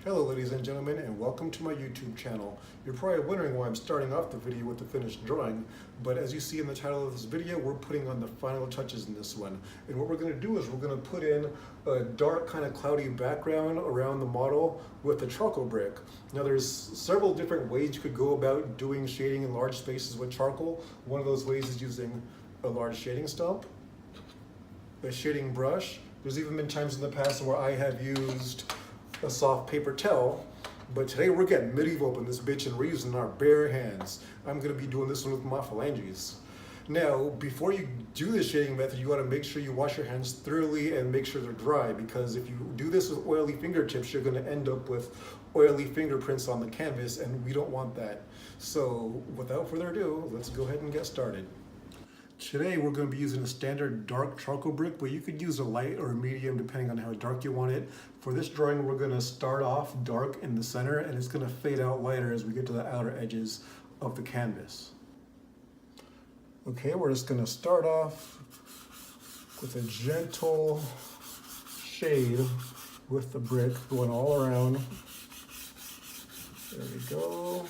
Hello ladies and gentlemen, and welcome to my YouTube channel. You're probably wondering why I'm starting off the video with the finished drawing, but as you see in the title of this video, we're putting on the final touches in this one. And what we're going to do is we're going to put in a dark kind of cloudy background around the model with a charcoal brick. Now there's several different ways you could go about doing shading in large spaces with charcoal. One of those ways is using a large shading stump, a shading brush. There's even been times in the past where I have used a soft paper towel, but today we're getting medieval up in this bitch and we're using our bare hands. I'm gonna be doing this one with my phalanges. Now, before you do the shading method, you wanna make sure you wash your hands thoroughly and make sure they're dry, because if you do this with oily fingertips, you're gonna end up with oily fingerprints on the canvas, and we don't want that. So without further ado, let's go ahead and get started. Today we're going to be using a standard dark charcoal brick, but you could use a light or a medium depending on how dark you want it. For this drawing, we're going to start off dark in the center, and it's going to fade out lighter as we get to the outer edges of the canvas. Okay, we're just going to start off with a gentle shade with the brick going all around. There we go.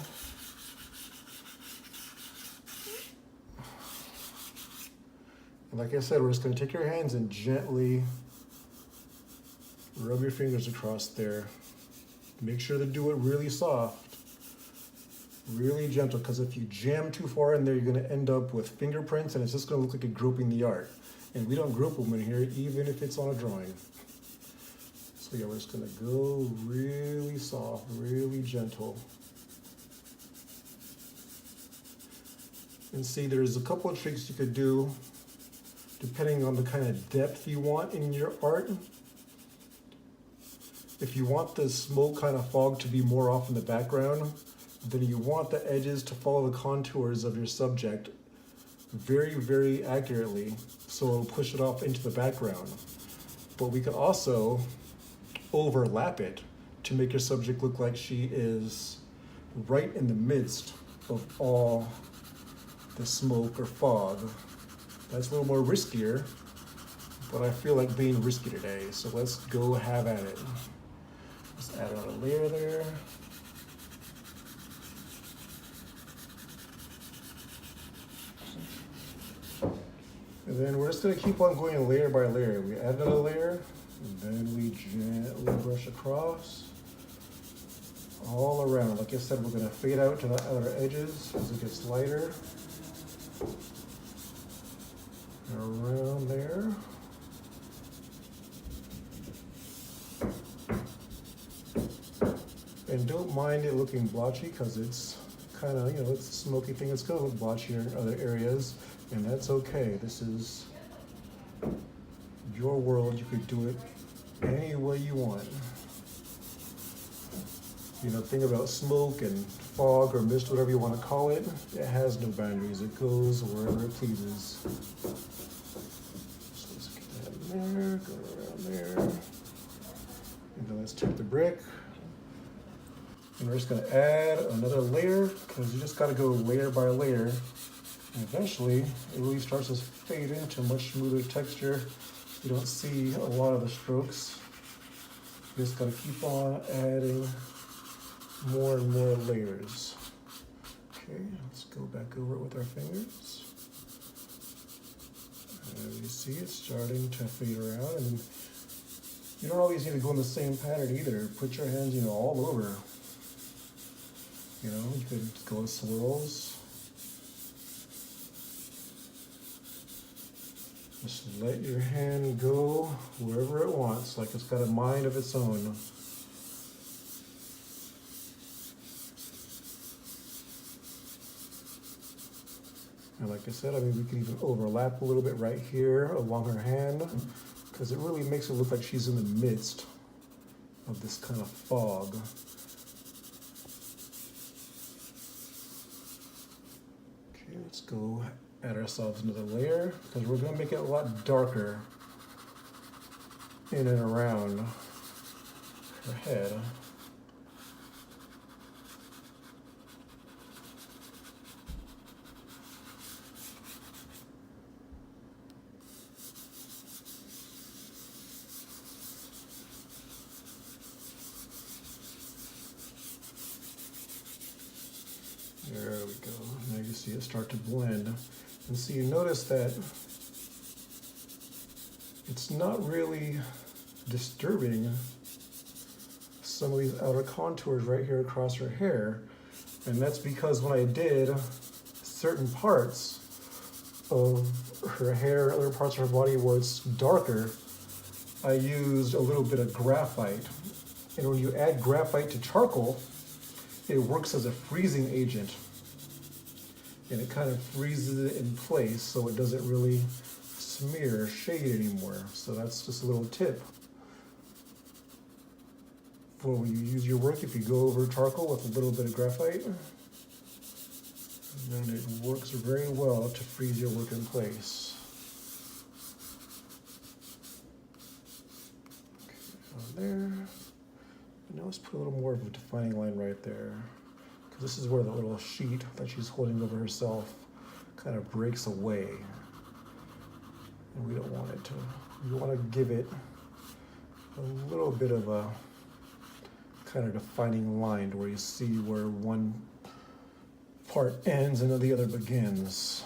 And like I said, we're just going to take your hands and gently rub your fingers across there. Make sure to do it really soft, really gentle, because if you jam too far in there, you're going to end up with fingerprints, and it's just going to look like you're groping the art. And we don't grope them in here, even if it's on a drawing. So yeah, we're just going to go really soft, really gentle. And see, there's a couple of tricks you could do depending on the kind of depth you want in your art. If you want the smoke kind of fog to be more off in the background, then you want the edges to follow the contours of your subject very, very accurately, so it'll push it off into the background. But we can also overlap it to make your subject look like she is right in the midst of all the smoke or fog. That's a little more riskier, but I feel like being risky today, so let's go have at it. Just add another layer there. And then we're just gonna keep on going layer by layer. We add another layer, and then we gently brush across, all around. Like I said, we're gonna fade out to the outer edges as it gets lighter. Around there. And don't mind it looking blotchy, because it's kind of, it's a smoky thing. It's going to look blotchier in other areas, and that's okay. This is your world. You could do it any way you want. The thing about smoke and fog or mist, whatever you want to call it, it has no boundaries. It goes wherever it pleases. So let's get that in there, go around there. And then let's take the brick. And we're just going to add another layer, because you just got to go layer by layer. And eventually, it really starts to fade into a much smoother texture. You don't see a lot of the strokes. You just got to keep on adding more and more layers. Okay, let's go back over it with our fingers. As you see, it's starting to fade around, and you don't always need to go in the same pattern either. Put your hands, all over. You could go in swirls. Just let your hand go wherever it wants, like it's got a mind of its own. And like I said, we can even overlap a little bit right here along her hand, because it really makes it look like she's in the midst of this kind of fog. Okay, let's go add ourselves another layer, because we're going to make it a lot darker in and around her head. see it start to blend. And so you notice that it's not really disturbing some of these outer contours right here across her hair. And that's because when I did certain parts of her hair, other parts of her body where it's darker, I used a little bit of graphite. And when you add graphite to charcoal, it works as a freezing agent. And it kind of freezes it in place so it doesn't really smear or shade anymore. So that's just a little tip for when you use your work. If you go over charcoal with a little bit of graphite, then it works very well to freeze your work in place. Okay, on there. Now let's put a little more of a defining line right there, because this is where the little sheet that she's holding over herself kind of breaks away. And we don't want it to. We want to give it a little bit of a kind of defining line where you see where one part ends and then the other begins.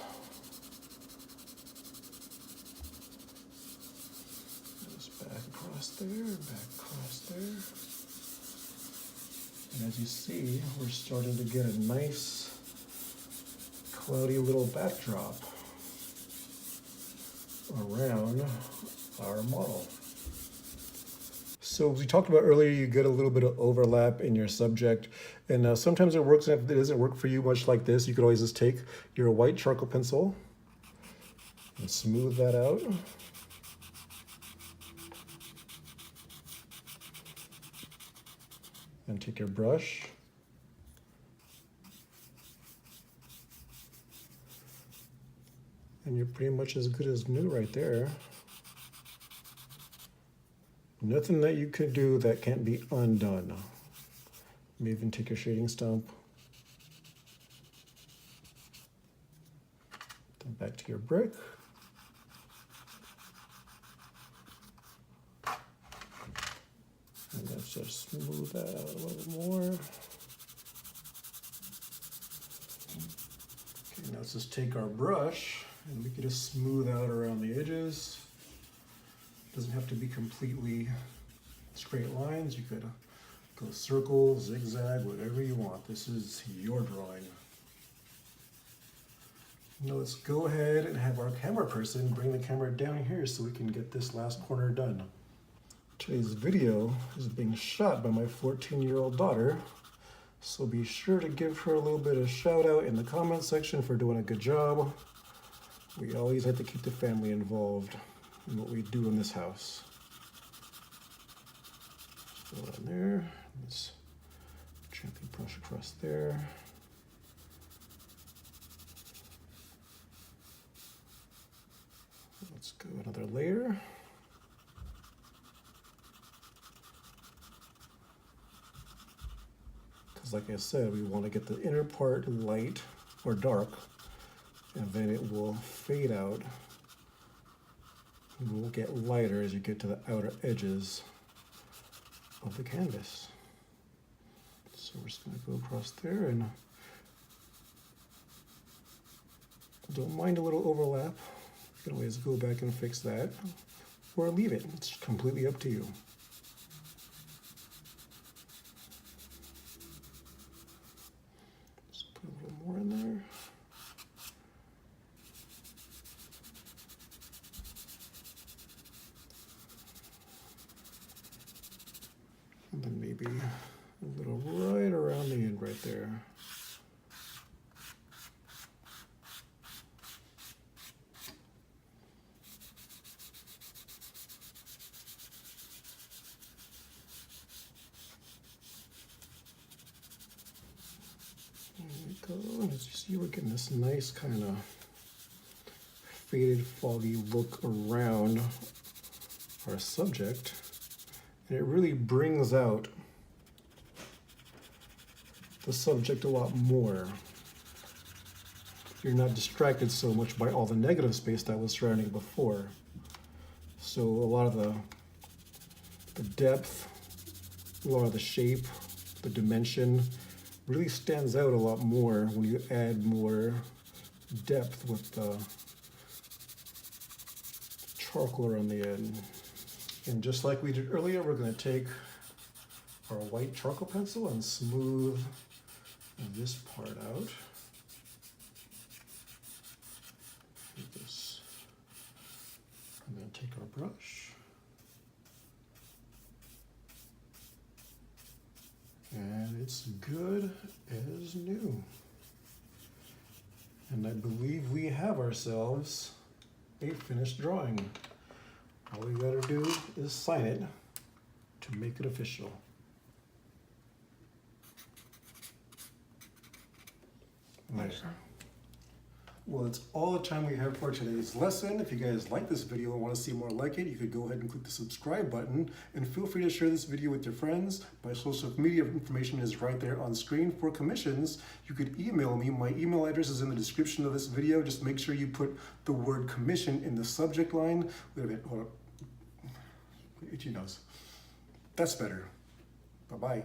Just back across there, back across there. And as you see, we're starting to get a nice cloudy little backdrop around our model. So as we talked about earlier, you get a little bit of overlap in your subject, and sometimes it works. And if it doesn't work for you much like this, you could always just take your white charcoal pencil and smooth that out. And take your brush and you're pretty much as good as new right there. Nothing that you could do that can't be undone. Maybe even take your shading stump, then back to your brick. And let's just smooth that out a little more. Okay, now let's just take our brush and we can just smooth out around the edges. It doesn't have to be completely straight lines. You could go circle, zigzag, whatever you want. This is your drawing. Now let's go ahead and have our camera person bring the camera down here so we can get this last corner done. Today's video is being shot by my 14-year-old daughter, so be sure to give her a little bit of shout out in the comment section for doing a good job. We always have to keep the family involved in what we do in this house. Go on there, let's gently brush across there. Let's go another layer. Like I said, we want to get the inner part light or dark, and then it will fade out. It will get lighter as you get to the outer edges of the canvas. So we're just going to go across there, and don't mind a little overlap. You can always go back and fix that, or leave it. It's completely up to you. More in there. And then maybe a little right around the end right there. As you see, we're getting this nice kind of faded, foggy look around our subject, and it really brings out the subject a lot more. You're not distracted so much by all the negative space that was surrounding before. So a lot of the depth, a lot of the shape, the dimension really stands out a lot more when you add more depth with the charcoal around the end. And just like we did earlier, we're going to take our white charcoal pencil and smooth this part out. Like this. I'm going to take our brush and it's good as new. And I believe we have ourselves a finished drawing. All we gotta do is sign it to make it official. There. Well, that's all the time we have for today's lesson. If you guys like this video and want to see more like it, you could go ahead and click the subscribe button, and feel free to share this video with your friends. My social media information is right there on screen. For commissions, you could email me. My email address is in the description of this video. Just make sure you put the word commission in the subject line. Wait a minute, hold up. Itchy nose. That's better. Bye-bye.